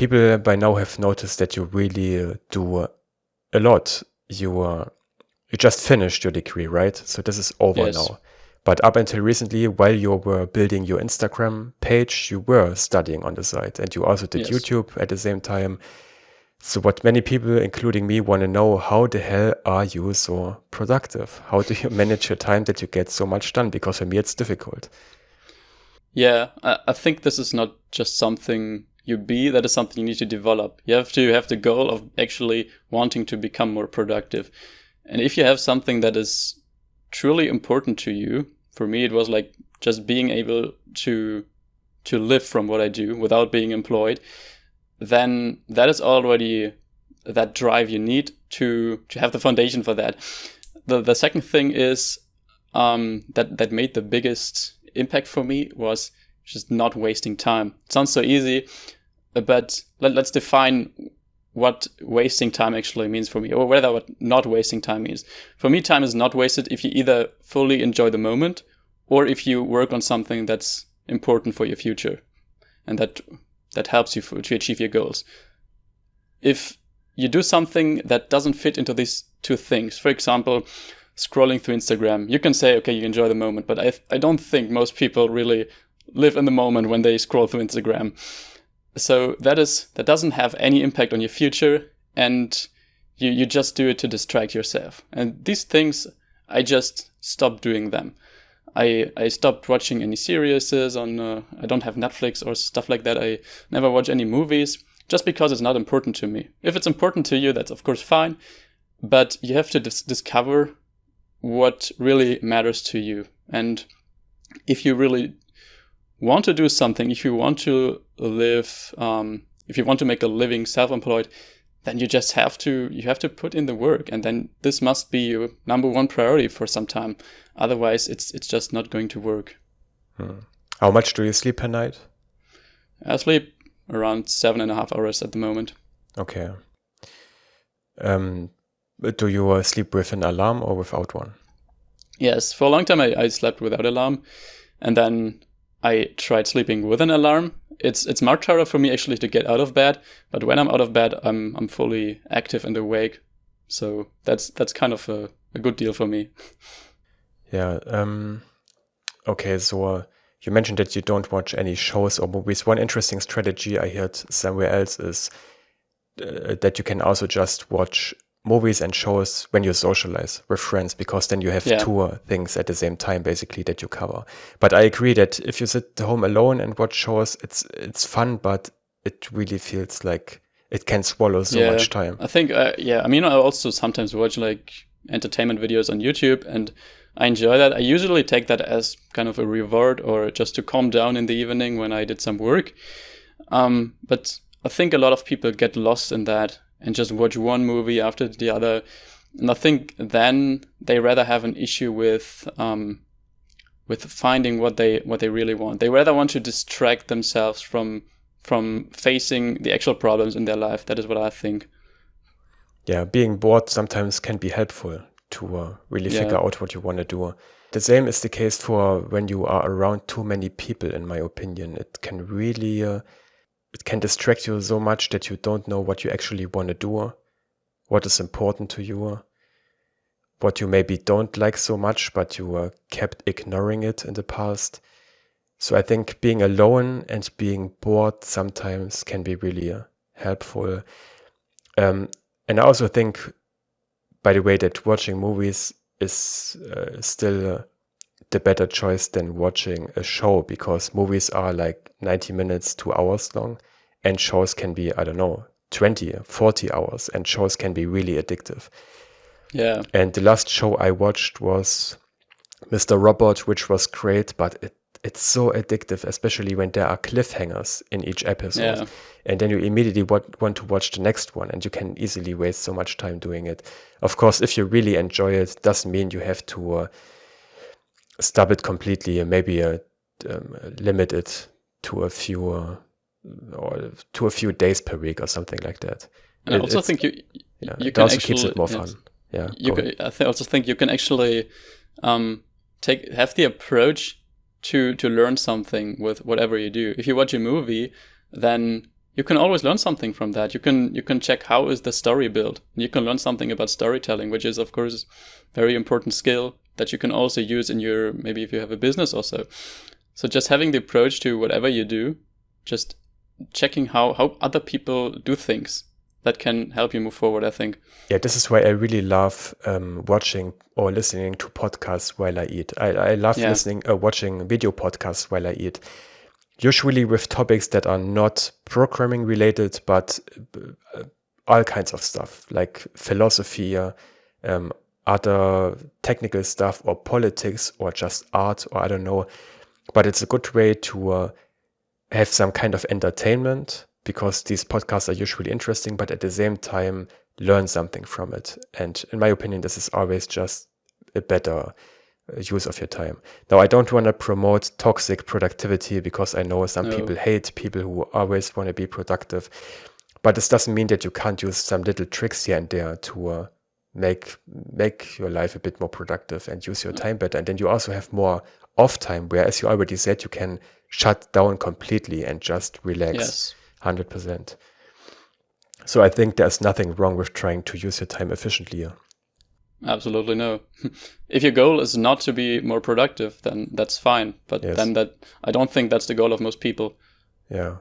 people by now have noticed that you really do a lot. You just finished your degree, right? So this is over Yes. now. But up until recently, while you were building your Instagram page, you were studying on the side, and you also did Yes. YouTube at the same time. So what many people, including me, want to know, how the hell are you so productive? How do you manage your time that you get so much done? Because for me, it's difficult. Yeah, I think this is not just something you be, that is something you need to develop. You have to have the goal of actually wanting to become more productive. And if you have something that is truly important to you, for me it was like just being able to live from what I do without being employed, then that is already that drive you need to have the foundation for that. The second thing is that made the biggest impact for me was just not wasting time. It sounds so easy, but let's define what wasting time actually means for me, or whether what not wasting time means. For me, time is not wasted if you either fully enjoy the moment or if you work on something that's important for your future and that helps you to achieve your goals. If you do something that doesn't fit into these two things, for example, scrolling through Instagram, you can say, okay, you enjoy the moment, but I don't think most people really live in the moment when they scroll through Instagram. So that doesn't have any impact on your future, and you just do it to distract yourself. And these things, I just stopped doing them. I stopped watching any series on, I don't have Netflix or stuff like that. I never watch any movies just because it's not important to me. If it's important to you, that's of course fine, but you have to discover what really matters to you. And if you really want to do something, if you want to live, if you want to make a living self-employed, then you just have to put in the work, and then this must be your number one priority for some time. Otherwise, it's just not going to work. How much do you sleep per night? I sleep around 7.5 hours at the moment. Okay. Do you sleep with an alarm or without one? Yes, for a long time I slept without alarm, and then I tried sleeping with an alarm. It's much harder for me actually to get out of bed, but when I'm out of bed, I'm fully active and awake. So that's kind of a good deal for me. Yeah. Okay, so you mentioned that you don't watch any shows or movies. One interesting strategy I heard somewhere else is that you can also just watch movies and shows when you socialize with friends, because then you have two things at the same time basically that you cover. But I agree that if you sit home alone and watch shows, it's fun, but it really feels like it can swallow so much time. I think I mean, I also sometimes watch like entertainment videos on YouTube, and I enjoy that. I usually take that as kind of a reward or just to calm down in the evening when I did some work. But I think a lot of people get lost in that and just watch one movie after the other. And I think then they rather have an issue with finding what they really want. They rather want to distract themselves from facing the actual problems in their life. That is what I think. Yeah, being bored sometimes can be helpful to really figure out what you want to do. The same is the case for when you are around too many people, in my opinion. It can really... it can distract you so much that you don't know what you actually want to do, what is important to you, what you maybe don't like so much, but you kept ignoring it in the past. So I think being alone and being bored sometimes can be really helpful. And I also think, by the way, that watching movies is still the better choice than watching a show, because movies are like 90 minutes, 2 hours long, and shows can be, 20, 40 hours, and shows can be really addictive. Yeah. And the last show I watched was Mr. Robot, which was great, but it's so addictive, especially when there are cliffhangers in each episode. Yeah. And then you immediately want to watch the next one, and you can easily waste so much time doing it. Of course, if you really enjoy it, doesn't mean you have to stop it completely, and maybe limit it to a few days per week or something like that. And I also think you it can also actually, keeps it more fun. Yeah, I also think you can actually have the approach to learn something with whatever you do. If you watch a movie, then you can always learn something from that. You can check how is the story built. You can learn something about storytelling, which is of course very important skill that you can also use in your, maybe if you have a business also. So just having the approach to whatever you do, just checking how other people do things, that can help you move forward, I think. Yeah, this is why I really love watching or listening to podcasts while I eat. I love watching video podcasts while I eat. Usually with topics that are not programming related, but all kinds of stuff like philosophy, other technical stuff, or politics, or just art, or I don't know. But it's a good way to have some kind of entertainment, because these podcasts are usually interesting, but at the same time learn something from it. And in my opinion, this is always just a better use of your time. Now, I don't want to promote toxic productivity, because I know some people hate people who always want to be productive. But this doesn't mean that you can't use some little tricks here and there to make your life a bit more productive and use your time better. And then you also have more off time, where, as you already said, you can shut down completely and just relax. Yes. 100%. So I think there's nothing wrong with trying to use your time efficiently. Absolutely no. If your goal is not to be more productive, then that's fine. But then I don't think that's the goal of most people. Yeah.